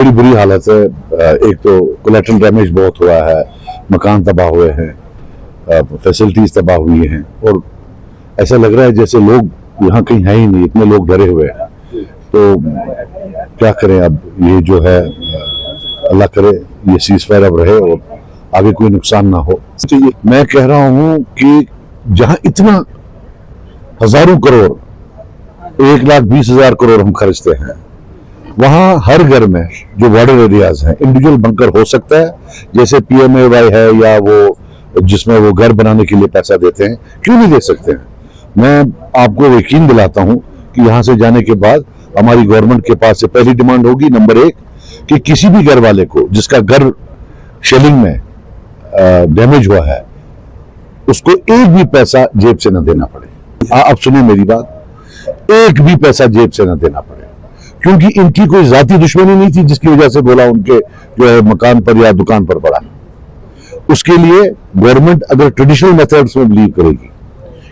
बड़ी बुरी हालत है। एक तो कोलेटरल डैमेज बहुत हुआ है, मकान तबाह हुए हैं, फैसिलिटीज तबाह हुई हैं और ऐसा लग रहा है जैसे लोग यहाँ कहीं है ही नहीं, इतने लोग डरे हुए हैं। तो क्या करें अब, ये जो है अल्लाह करे ये सीज़फायर अब रहे और आगे कोई नुकसान ना हो। मैं कह रहा हूँ कि जहाँ इतना हजारों करोड़, 1,20,000 करोड़ हम खर्चते हैं, वहां हर घर में जो बॉर्डर एरियाज हैं इंडिविजुअल बंकर हो सकता है, जैसे PMAY है या वो जिसमें वो घर बनाने के लिए पैसा देते हैं, क्यों नहीं दे सकते हैं। मैं आपको यकीन दिलाता हूं कि यहां से जाने के बाद हमारी गवर्नमेंट के पास से पहली डिमांड होगी, नंबर 1, कि किसी भी घर वाले को जिसका घर शेलिंग में डैमेज हुआ है उसको एक भी पैसा जेब से न देना पड़े। आप सुनिए मेरी बात, एक भी पैसा जेब से न देना पड़े, क्योंकि इनकी कोई जाती दुश्मनी नहीं थी जिसकी वजह से बोला उनके जो है मकान पर या दुकान पर पड़ा। उसके लिए गवर्नमेंट अगर ट्रेडिशनल मेथड्स में बिलीव करेगी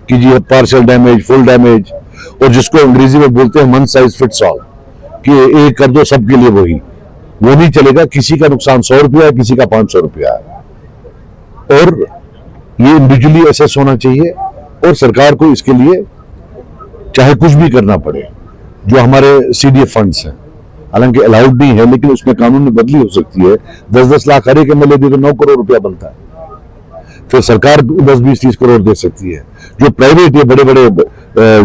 कि जी पार्शियल डैमेज, फुल डैमेज, और जिसको अंग्रेजी में बोलते हैं वन साइज फिट्स ऑल, कि एक कर दो सबके लिए वही, वो नहीं चलेगा। किसी का नुकसान 100 रुपया है, किसी का 500 रुपया है, और ये इंडिविजुअली असेस होना चाहिए और सरकार को इसके लिए चाहे कुछ भी करना पड़े। जो हमारे CDF फंड्स हैं, हालांकि अलाउड नहीं है, लेकिन उसमें कानून में बदली हो सकती है। 10-10 लाख हर एक MLA दे तो 9 करोड़ रुपया बनता है, फिर सरकार 10-20-30 करोड़ दे सकती है। जो प्राइवेट या बड़े बड़े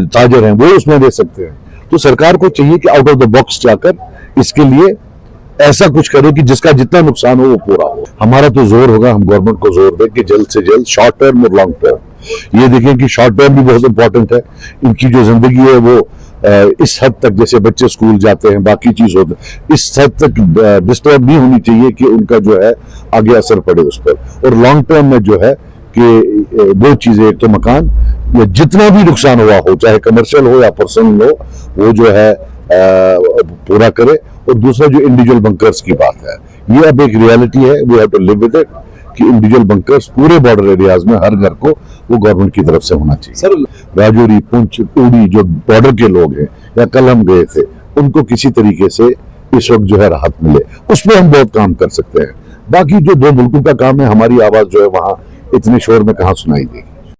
ताजर हैं वो उसमें दे सकते हैं। तो सरकार को चाहिए कि आउट ऑफ द बॉक्स जाकर इसके लिए ऐसा कुछ करे कि जिसका जितना नुकसान हो वो पूरा हो। हमारा तो जोर होगा, हम गवर्नमेंट को जोर दें कि जल्द से जल्द शॉर्ट टर्म और लॉन्ग टर्म, ये देखें कि शॉर्ट टर्म भी बहुत इंपॉर्टेंट है। इनकी जो जिंदगी है वो इस हद तक, जैसे बच्चे स्कूल जाते हैं, बाकी चीज होते हैं, इस हद तक डिस्टर्ब नहीं होनी चाहिए कि उनका जो है आगे असर पड़े उस पर। और लॉन्ग टर्म में जो है कि दो चीजें, एक तो मकान या जितना भी नुकसान हुआ हो, चाहे कमर्शियल हो या पर्सनल हो, वो जो है पूरा करे। और दूसरा जो इंडिविजुअल बंकर्स की बात है, ये अब एक रियलिटी है, we have to live with it, कि इंडिविजुअल बंकर्स पूरे बॉर्डर एरियाज में हर घर को वो गवर्नमेंट की तरफ से होना चाहिए। सर, राजौरी, पुंछ, उड़ी जो बॉर्डर के लोग हैं, या कल हम गए थे, उनको किसी तरीके से इस वक्त जो है राहत मिले, उसमें हम बहुत काम कर सकते हैं। बाकी जो दो मुल्कों का काम है, हमारी आवाज जो है वहां इतने शोर में कहां सुनाई देगी।